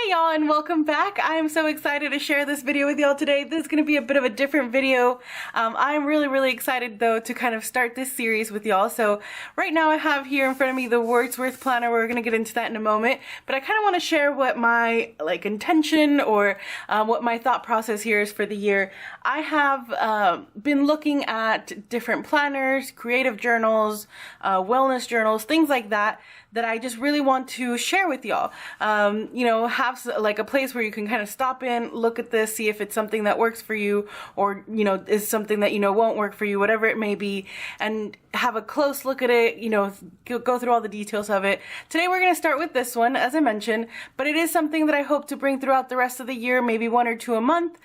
Hi y'all, and welcome back. I am so excited to share this video with y'all today. This is going to be a bit of a different video. I'm really excited though to kind of start this series with y'all. So right now I have here in front of me the Wordsworth Planner. We're going to get into that in a moment, but I kind of want to share what my intention or what my thought process here is for the year. I have been looking at different planners, creative journals, wellness journals, things like that I just really want to share with y'all. You know, have like a place where you can kind of stop in, look at this, see if it's something that works for you, or you know, is something that you know won't work for you, whatever it may be, and have a close look at it, you know, go through all the details of it. Today we're going to start with this one, as I mentioned, but it is something that I hope to bring throughout the rest of the year, maybe one or two a month.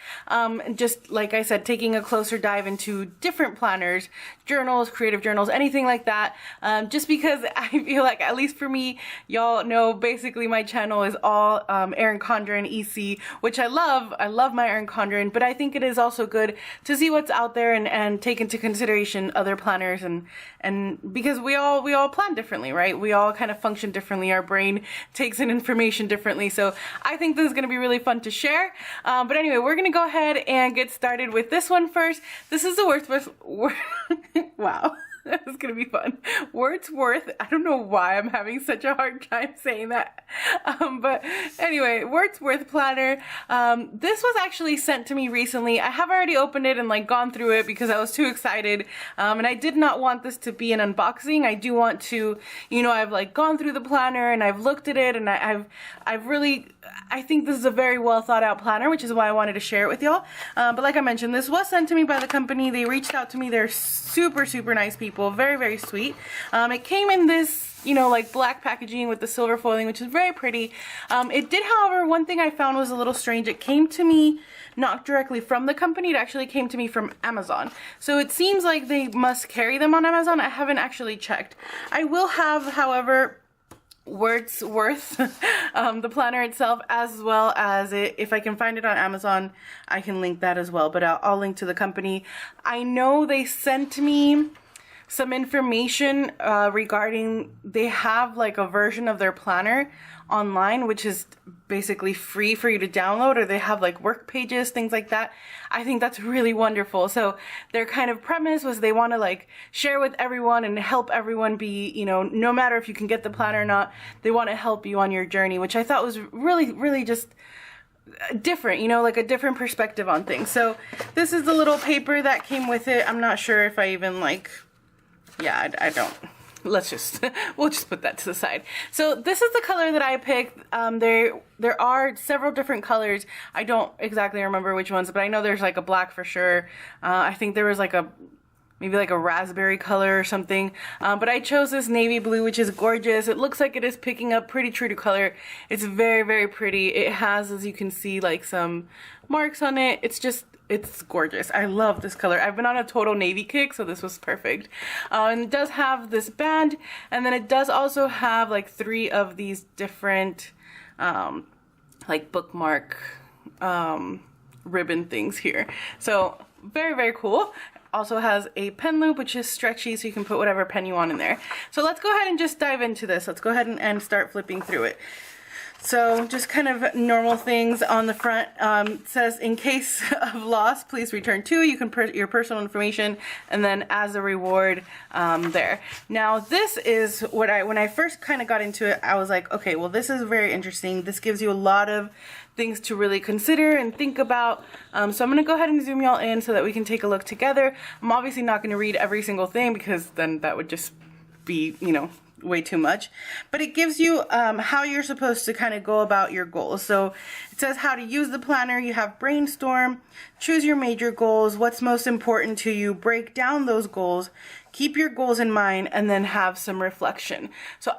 Just like I said, taking a closer dive into different planners, journals, creative journals, anything like that, just because I feel like, at least for me, y'all know basically my channel is all Erin Condren, EC, which I love my Erin Condren, but I think it is also good to see what's out there and take into consideration other planners, and because we all plan differently, right? We all kind of function differently. Our brain takes in information differently, so I think this is going to be really fun to share. But anyway, we're going to go ahead and get started with this one first. This is the Wordsworth wow. This is gonna be fun. Wordsworth, I don't know why I'm having such a hard time saying that. But anyway, Wordsworth Planner. This was actually sent to me recently. I have already opened it and like gone through it because I was too excited. And I did not want this to be an unboxing. I do want to, you know, I've like gone through the planner and I've looked at it and I think this is a very well thought out planner, which is why I wanted to share it with y'all. But like I mentioned, this was sent to me by the company. They reached out to me. They're super nice people, very sweet. It came in this, you know, like black packaging with the silver foiling, which is very pretty. It did, however, one thing I found was a little strange. It came to me not directly from the company. It actually came to me from Amazon. So it seems like they must carry them on Amazon. I haven't actually checked. I will have, however, Wordsworth, the planner itself, as well as it, if I can find it on Amazon, I can link that as well, but I'll link to the company. I know they sent me some information regarding, they have like a version of their planner online, which is basically free for you to download, or they have like work pages, things like that. I think that's really wonderful. So their kind of premise was they want to like share with everyone and help everyone be, you know, no matter if you can get the planner or not, they want to help you on your journey, which I thought was really just different, you know, like a different perspective on things. So this is the little paper that came with it. I'm not sure if I even like, yeah, I don't. Let's just, we'll just put that to the side. So this is the color that I picked. There are several different colors. I don't exactly remember which ones, but I know there's like a black for sure. I think there was like maybe like a raspberry color or something. But I chose this navy blue, which is gorgeous. It looks like it is picking up pretty true to color. It's very pretty. It has, as you can see, like some marks on it. It's gorgeous. I love this color. I've been on a total navy kick, so this was perfect. And it does have this band, and then it does also have like 3 of these different like bookmark ribbon things here. So very cool. Also has a pen loop, which is stretchy, so you can put whatever pen you want in there. So let's go ahead and just dive into this. Let's go ahead and start flipping through it. So just kind of normal things on the front. It says, in case of loss, please return to. You can put your personal information, and then as a reward, there. Now this is what when I first kind of got into it, I was like, okay, well this is very interesting. This gives you a lot of things to really consider and think about. So I'm going to go ahead and zoom y'all in so that we can take a look together. I'm obviously not going to read every single thing because then that would just be, you know, way too much, but it gives you how you're supposed to kind of go about your goals. So it says how to use the planner. You have brainstorm, choose your major goals, what's most important to you, break down those goals, keep your goals in mind, and then have some reflection. So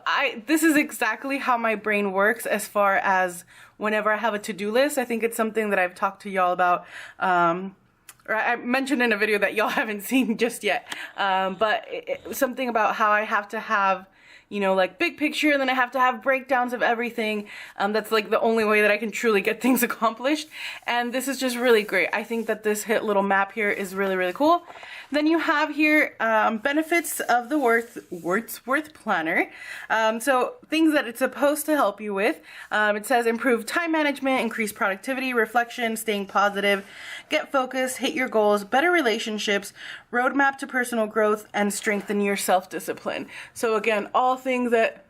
this is exactly how my brain works as far as whenever I have a to-do list. I think it's something that I've talked to y'all about, or I mentioned in a video that y'all haven't seen just yet, but something about how I have to have, you know, like big picture, and then I have to have breakdowns of everything. That's like the only way that I can truly get things accomplished. And this is just really great. I think that this little map here is really, really cool. Then you have here benefits of the Wordsworth Planner. So things that it's supposed to help you with. It says improve time management, increase productivity, reflection, staying positive, get focused, hit your goals, better relationships, roadmap to personal growth, and strengthen your self-discipline. So again, all things that,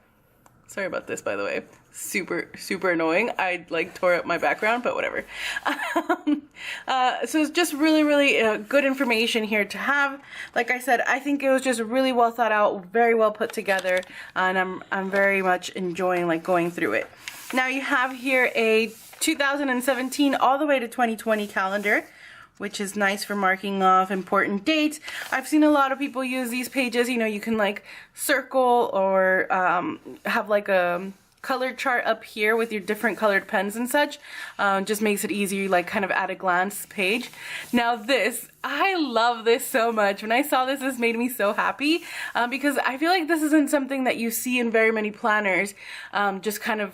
sorry about this, by the way, super annoying. I like tore up my background, but whatever. So it's just really good information here to have. Like I said, I think it was just really well thought out, very well put together, and I'm very much enjoying like going through it. Now you have here a 2017 all the way to 2020 calendar, which is nice for marking off important dates. I've seen a lot of people use these pages. You know, you can like circle or have like a color chart up here with your different colored pens and such. Just makes it easier, like kind of at a glance page. Now this, I love this so much. When I saw this, this made me so happy because I feel like this isn't something that you see in very many planners, just kind of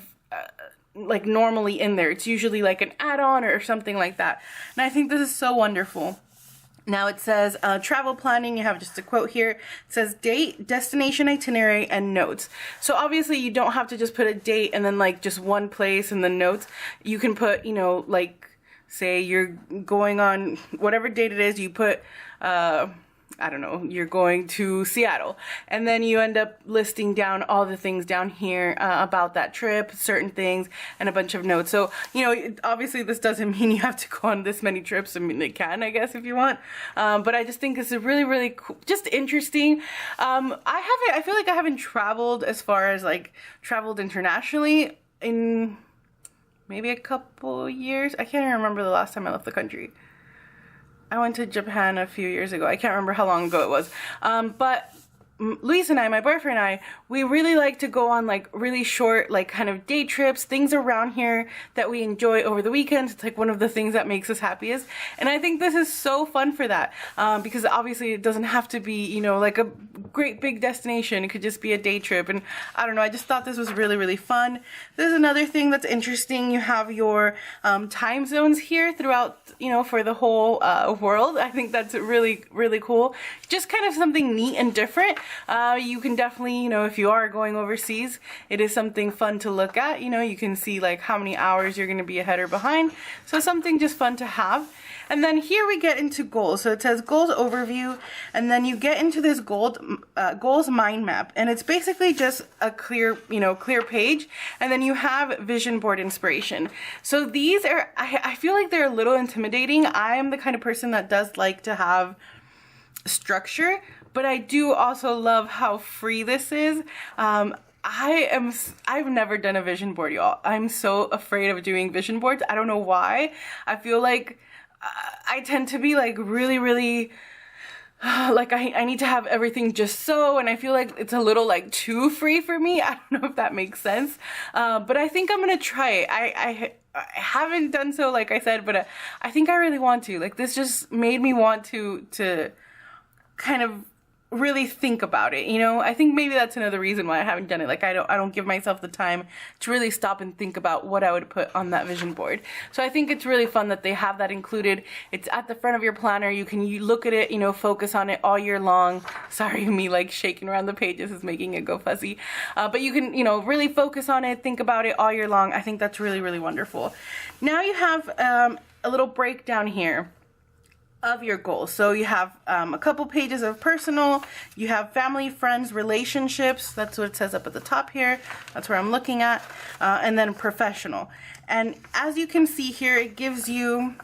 like normally in there. It's usually like an add-on or something like that. And I think this is so wonderful. Now it says travel planning. You have just a quote here. It says date, destination itinerary, and notes. So obviously you don't have to just put a date and then like just one place and then notes. You can put, you know, like say you're going on whatever date it is, you put I don't know, you're going to Seattle, and then you end up listing down all the things down here about that trip, certain things, and a bunch of notes. So, you know, obviously this doesn't mean you have to go on this many trips. I mean, it can, I guess, if you want. But I just think it's a really cool, just interesting. I feel like I haven't traveled as far as like traveled internationally in maybe a couple years. I can't even remember the last time I left the country. I went to Japan a few years ago. I can't remember how long ago it was. But Luis and I, my boyfriend and I, we really like to go on like really short, like kind of day trips, things around here that we enjoy over the weekends. It's like one of the things that makes us happiest. And I think this is so fun for that because obviously it doesn't have to be, you know, like a great big destination. It could just be a day trip. And I don't know, I just thought this was really fun. There's another thing that's interesting. You have your time zones here throughout, you know, for the whole world. I think that's really cool. Just kind of something neat and different. You can definitely, you know, if you are going overseas, it is something fun to look at. You know, you can see like how many hours you're going to be ahead or behind. So something just fun to have. And then here we get into goals. So it says goals overview, and then you get into this goals mind map, and it's basically just a clear page, and then you have vision board inspiration. So these are, I feel like they're a little intimidating. I am the kind of person that does like to have structure, but I do also love how free this is. I've never done a vision board, y'all. I'm so afraid of doing vision boards. I don't know why. I feel like I tend to be like really like I need to have everything just so, and I feel like it's a little like too free for me. I don't know if that makes sense, but I think I'm gonna try it. I haven't done so, like I said, but I think I really want to. Like this just made me want to kind of really think about it, you know. I think maybe that's another reason why I haven't done it. Like I don't give myself the time to really stop and think about what I would put on that vision board. So I think it's really fun that they have that included. It's at the front of your planner. You look at it, you know, focus on it all year long. Sorry, me like shaking around the pages is making it go fuzzy. But you can, you know, really focus on it, think about it all year long. I think that's really wonderful. Now you have a little breakdown here of your goals. So you have a couple pages of personal, you have family, friends, relationships. That's what it says up at the top here. That's where I'm looking at. And then professional. And as you can see here, it gives you,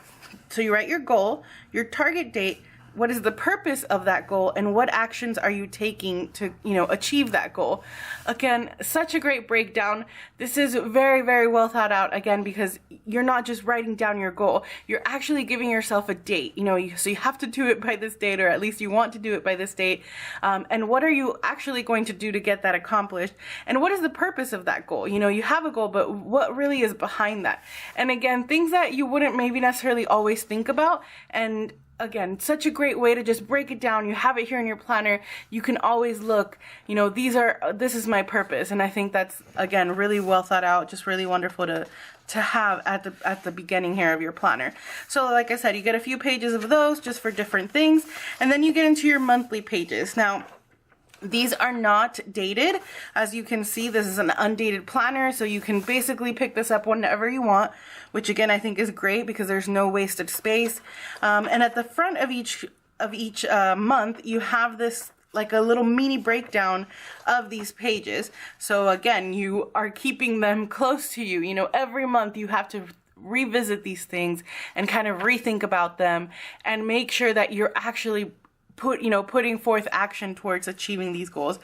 so you write your goal, your target date, what is the purpose of that goal, and what actions are you taking to, you know, achieve that goal. Again, such a great breakdown. This is very well thought out, again, because you're not just writing down your goal, you're actually giving yourself a date, you know, so you have to do it by this date, or at least you want to do it by this date. And what are you actually going to do to get that accomplished, and what is the purpose of that goal? You know, you have a goal, but what really is behind that? And again, things that you wouldn't maybe necessarily always think about, and again, such a great way to just break it down. You have it here in your planner. You can always look, you know, this is my purpose. And I think that's, again, really well thought out, just really wonderful to have at the beginning here of your planner. So like I said, you get a few pages of those just for different things. And then you get into your monthly pages. Now, these are not dated. As you can see, this is an undated planner, so you can basically pick this up whenever you want, which again I think is great because there's no wasted space. And at the front of each month, you have this like a little mini breakdown of these pages. So again, you are keeping them close to you. You know, every month you have to revisit these things and kind of rethink about them and make sure that you're actually putting forth action towards achieving these goals.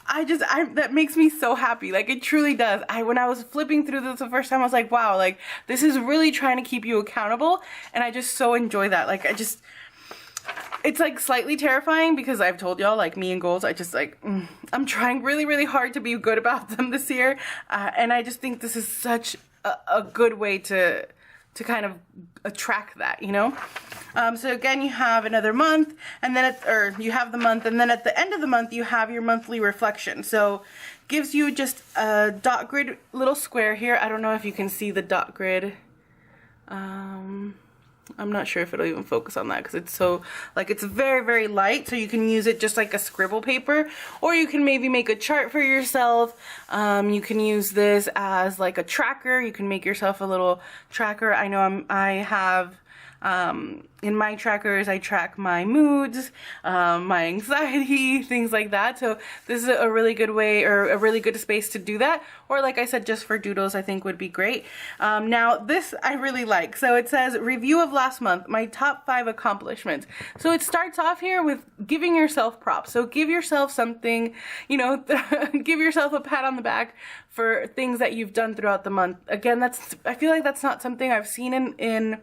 That makes me so happy. Like, it truly does. When I was flipping through this the first time, I was like, wow, like, this is really trying to keep you accountable. And I just so enjoy that. Like, it's like slightly terrifying because I've told y'all, like, me and goals, I'm trying really, really hard to be good about them this year. And I just think this is such a good way to kind of attract that, you know? So again, you have another month, and then you have the month, and then at the end of the month, you have your monthly reflection. So gives you just a dot grid little square here. I don't know if you can see the dot grid. I'm not sure if it'll even focus on that because it's so, like, it's very, very light. So you can use it just like a scribble paper, or you can maybe make a chart for yourself. You can use this as like a tracker. You can make yourself a little tracker. I know I have, in my trackers, I track my moods, my anxiety, things like that. So this is a really good way, or a really good space to do that. Or like I said, just for doodles, I think would be great. Now this I really like. So it says review of last month, my top 5 accomplishments. So it starts off here with giving yourself props. So give yourself something, you know, give yourself a pat on the back for things that you've done throughout the month. Again, I feel like that's not something I've seen in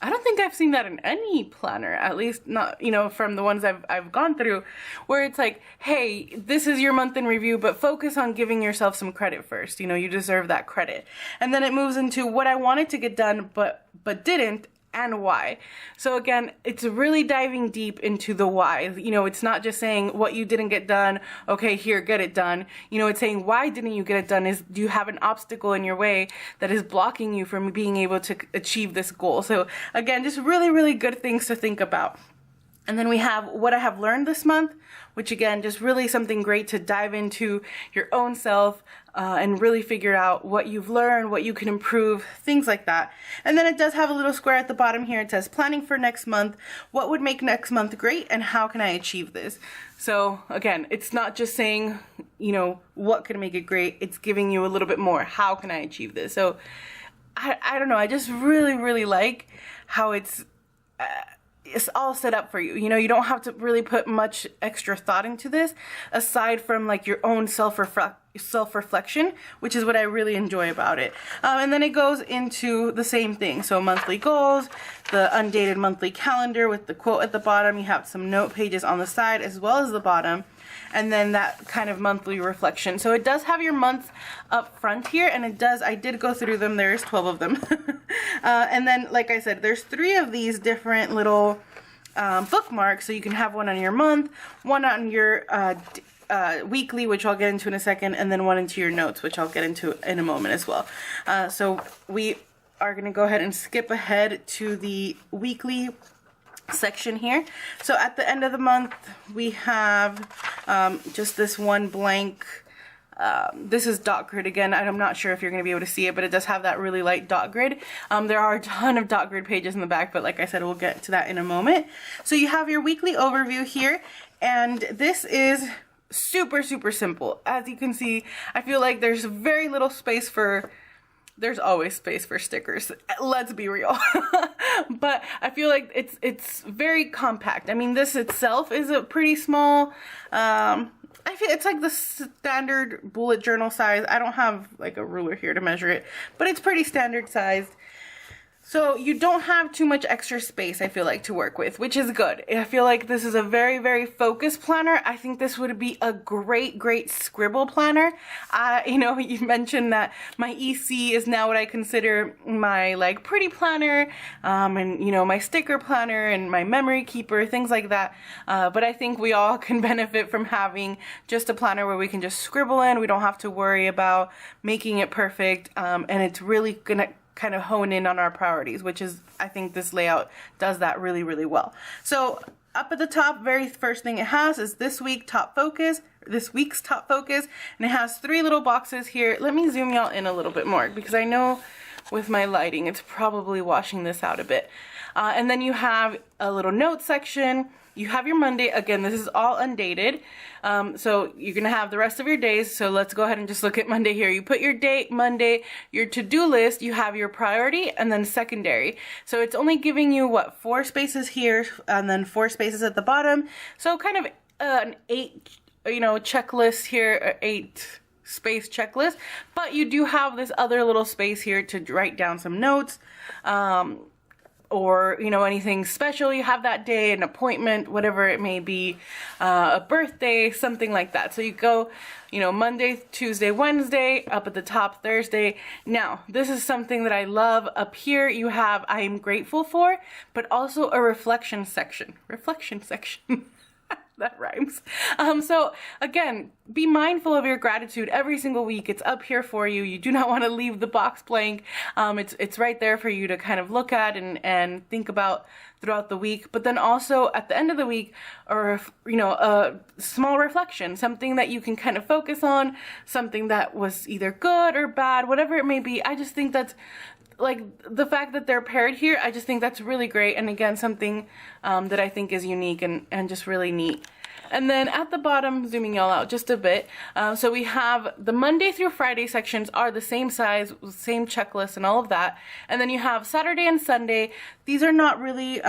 I don't think I've seen that in any planner, at least not, you know, from the ones I've gone through, where it's like, hey, this is your month in review, but focus on giving yourself some credit first. You know, you deserve that credit. And then it moves into what I wanted to get done, but didn't, and why. So again, it's really diving deep into the why. You know, it's not just saying what you didn't get done, okay, here, get it done. You know, it's saying why didn't you get it done? Do you have an obstacle in your way that is blocking you from being able to achieve this goal? So again, just really, really good things to think about. And then we have what I have learned this month, which again, just really something great to dive into your own self and really figure out what you've learned, what you can improve, things like that. And then it does have a little square at the bottom here. It says planning for next month. What would make next month great and how can I achieve this? So again, it's not just saying, you know, what could make it great. It's giving you a little bit more. How can I achieve this? So I don't know. I just really, really like how it's all set up for you. You know, you don't have to really put much extra thought into this aside from like your own self-reflection, which is what I really enjoy about it. And then it goes into the same thing. So monthly goals, the undated monthly calendar with the quote at the bottom. You have some note pages on the side as well as the bottom. And then that kind of monthly reflection. So it does have your months up front here, and I did go through them. There's 12 of them. And then, like I said, there's 3 of these different little bookmarks. So you can have one on your month, one on your weekly, which I'll get into in a second, and then one into your notes, which I'll get into in a moment as well. So we are going to go ahead and skip ahead to the weekly section here. So at the end of the month, we have just this one blank, this is dot grid again. I'm not sure if you're going to be able to see it, but it does have that really light dot grid. There are a ton of dot grid pages in the back, but like I said, we'll get to that in a moment. So you have your weekly overview here, and this is super, super simple. As you can see, I feel like there's very little space for, there's always space for stickers. Let's be real. But I feel like it's very compact. I mean, this itself is a pretty small, I feel it's like the standard bullet journal size. I don't have like a ruler here to measure it, but it's pretty standard sized. So you don't have too much extra space, I feel like, to work with, which is good. I feel like this is a very, very focused planner. I think this would be a great, great scribble planner. You know, you mentioned that my EC is now what I consider my like pretty planner, and you know, my sticker planner and my memory keeper, things like that. But I think we all can benefit from having just a planner where we can just scribble in. We don't have to worry about making it perfect, and it's really gonna kind of hone in on our priorities, which is, I think this layout does that really, really well. So up at the top, very first thing it has is this week's top focus, and it has 3 little boxes here. Let me zoom y'all in a little bit more because I know with my lighting it's probably washing this out a bit. And then you have a little note section. You have your Monday. Again, this is all undated. So you're going to have the rest of your days. So let's go ahead and just look at Monday here. You put your date, Monday, your to-do list, you have your priority, and then secondary. So it's only giving you, what, 4 spaces here, and then 4 spaces at the bottom. So kind of an 8, you know, checklist here, 8 space checklist. But you do have this other little space here to write down some notes. Or, you know, anything special you have that day, an appointment, whatever it may be, a birthday, something like that. So you go, you know, Monday, Tuesday, Wednesday, up at the top, Thursday. Now, this is something that I love. Up here, you have I am grateful for, but also a reflection section. That rhymes. So again, be mindful of your gratitude every single week. It's up here for you. You do not want to leave the box blank. It's right there for you to kind of look at and think about throughout the week. But then also at the end of the week, or, you know, a small reflection, something that you can kind of focus on, something that was either good or bad, whatever it may be. I just think that's, like, the fact that they're paired here, I just think that's really great. And again, something that I think is unique and just really neat. And then at the bottom, zooming y'all out just a bit, so we have the Monday through Friday sections are the same size, same checklist and all of that. And then you have Saturday and Sunday. These are not really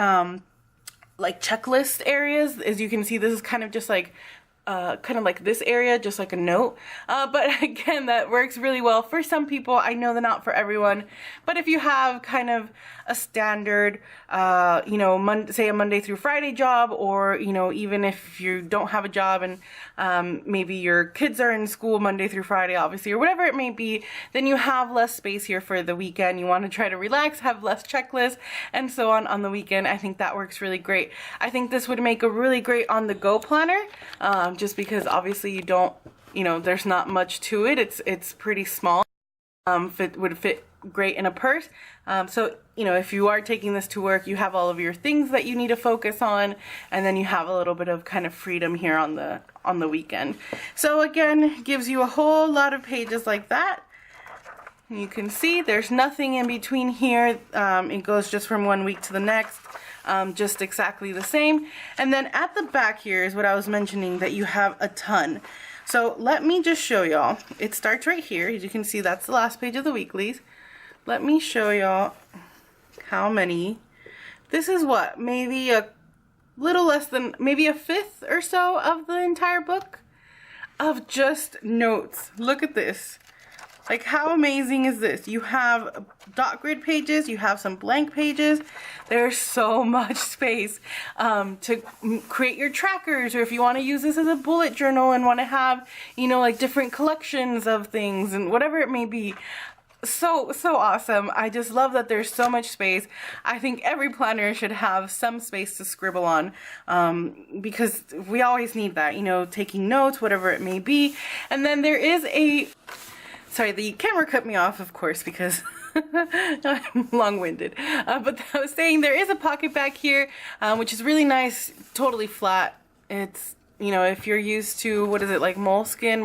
like checklist areas. As you can see, this is kind of just like kind of like this area, just like a note. But again, that works really well for some people. I know they're not for everyone. But if you have kind of a standard, you know, say a Monday through Friday job, or, you know, even if you don't have a job and maybe your kids are in school Monday through Friday, obviously, or whatever it may be, then you have less space here for the weekend. You want to try to relax, have less checklists, and so on the weekend. I think that works really great. I think this would make a really great on-the-go planner, just because obviously you don't, you know, there's not much to it. It's pretty small. Would fit great in a purse. So, you know, if you are taking this to work, you have all of your things that you need to focus on, and then you have a little bit of kind of freedom here on the weekend. So again, gives you a whole lot of pages like that. You can see there's nothing in between here. It goes just from one week to the next. Just exactly the same. And then at the back here is what I was mentioning, that you have a ton. So let me just show y'all. It starts right here. As you can see, that's the last page of the weeklies. Let me show y'all how many. This is what, maybe a little less than, maybe a fifth or so of the entire book of just notes. Look at this. Like, how amazing is this? You have dot grid pages, you have some blank pages. There's so much space to create your trackers, or if you want to use this as a bullet journal and want to have, you know, like different collections of things and whatever it may be. So awesome. I just love that there's so much space. I think every planner should have some space to scribble on, because we always need that, you know, taking notes, whatever it may be. And then there is a, sorry, the camera cut me off, of course, because I'm long-winded. But I was saying there is a pocket back here, which is really nice, totally flat. It's, you know, if you're used to, what is it, like moleskin,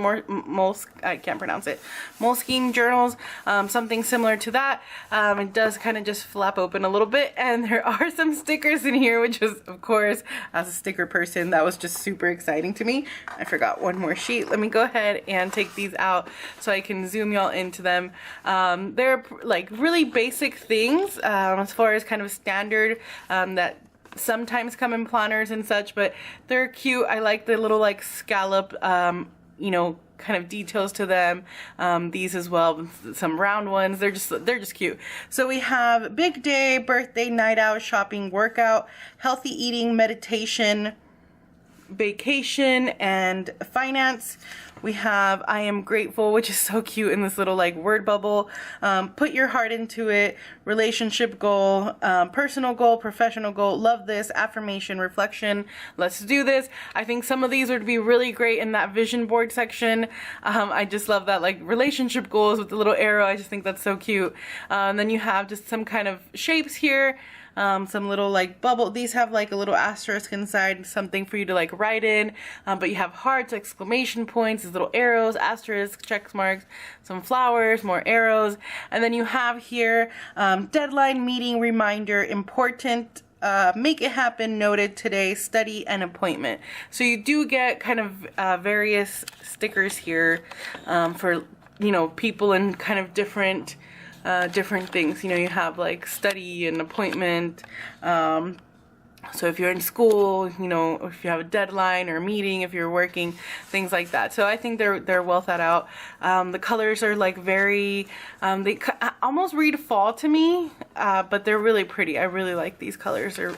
I can't pronounce it, moleskin journals, something similar to that. It does kind of just flap open a little bit, and there are some stickers in here, which is, of course, as a sticker person, that was just super exciting to me. I forgot one more sheet. Let me go ahead and take these out so I can zoom y'all into them. They're like really basic things, as far as kind of standard, that sometimes come in planners and such, but they're cute. I like the little like scallop, you know, kind of details to them. These as well, some round ones. They're just cute. So we have big day, birthday, night out, shopping, workout, healthy eating, meditation, vacation, and finance. We have I am grateful, which is so cute in this little like word bubble. Put your heart into it, relationship goal, personal goal, professional goal, love this, affirmation, reflection, let's do this. I think some of these would be really great in that vision board section. I just love that, like relationship goals with the little arrow. I just think that's so cute. And then you have just some kind of shapes here. Some little like bubble, these have like a little asterisk inside, something for you to like write in, but you have hearts, exclamation points, these little arrows, asterisks, check marks, some flowers, more arrows, and then you have here deadline, meeting, reminder, important, make it happen, noted, today, study, and appointment. So you do get kind of various stickers here for, you know, people in kind of different things. You know, you have like study and appointment. So if you're in school, you know, if you have a deadline or a meeting, if you're working, things like that. So I think they're well thought out. The colors are like very, they almost read fall to me, but they're really pretty. I really like these colors, or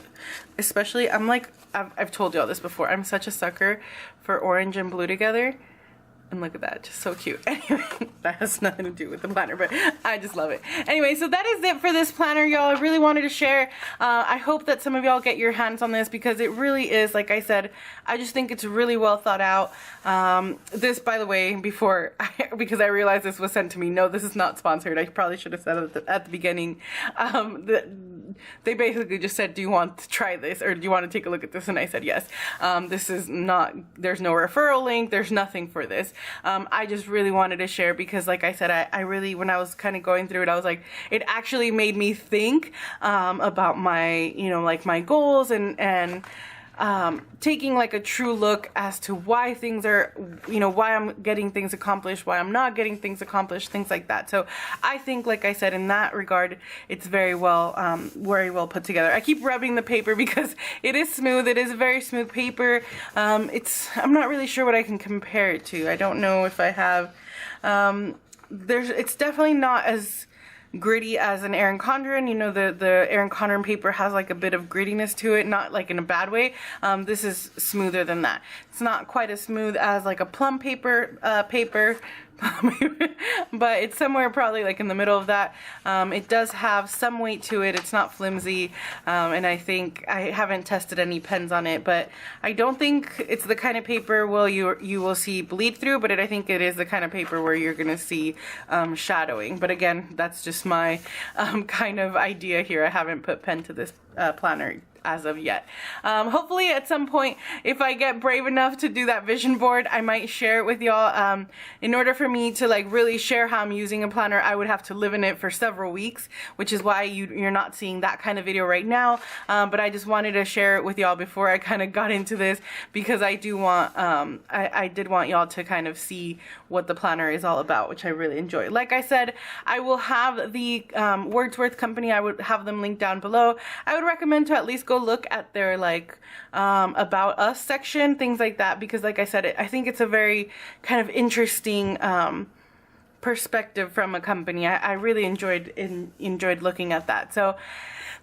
especially, I've told you all this before, I'm such a sucker for orange and blue together. And look at that, just so cute. Anyway, that has nothing to do with the planner, but I just love it. Anyway, so that is it for this planner, y'all. I really wanted to share. I hope that some of y'all get your hands on this, because it really is, like I said, I just think it's really well thought out. This, by the way, because I realized this was sent to me, no, this is not sponsored. I probably should have said it at the beginning. They basically just said, do you want to try this, or do you want to take a look at this? And I said yes. This is not, there's no referral link, there's nothing for this. I just really wanted to share, because like I said, I really, when I was kind of going through it, I was like, it actually made me think about my, you know, like my goals, and taking like a true look as to why things are, you know, why I'm getting things accomplished, why I'm not getting things accomplished, things like that. So I think, like I said, in that regard, it's very well put together. I keep rubbing the paper because it is smooth. It is a very smooth paper. I'm not really sure what I can compare it to. I don't know if I have, it's definitely not as gritty as an Erin Condren. You know, the Erin Condren paper has like a bit of grittiness to it, not like in a bad way. This is smoother than that. It's not quite as smooth as like a plum paper, but it's somewhere probably like in the middle of that. It does have some weight to it. It's not flimsy, and I think, I haven't tested any pens on it, but I don't think it's the kind of paper you will see bleed through, but I think it is the kind of paper where you're gonna see shadowing. But again, that's just my kind of idea here. I haven't put pen to this planner as of yet. Hopefully at some point, if I get brave enough to do that vision board, I might share it with y'all. In order for me to like really share how I'm using a planner, I would have to live in it for several weeks, which is why you're not seeing that kind of video right now. But I just wanted to share it with y'all before I kind of got into this, because I do want, I did want y'all to kind of see what the planner is all about, which I really enjoy. Like I said, I will have the Wordsworth company, I would have them linked down below. I would recommend to at least go look at their like about us section, things like that, because like I said, I think it's a very kind of interesting perspective from a company. I really enjoyed looking at that. So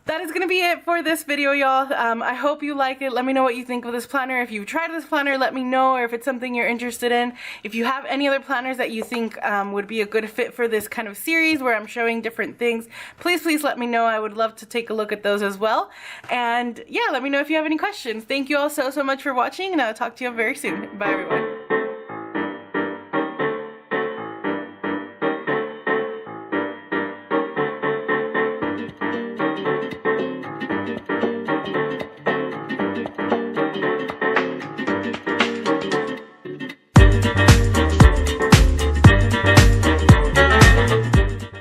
that is going to be it for this video, y'all. I hope you like it. Let me know what you think of this planner. If you've tried this planner, let me know, or if it's something you're interested in. If you have any other planners that you think would be a good fit for this kind of series where I'm showing different things, please let me know. I would love to take a look at those as well. And yeah, let me know if you have any questions. Thank you all so much for watching, and I'll talk to you very soon. Bye, everyone.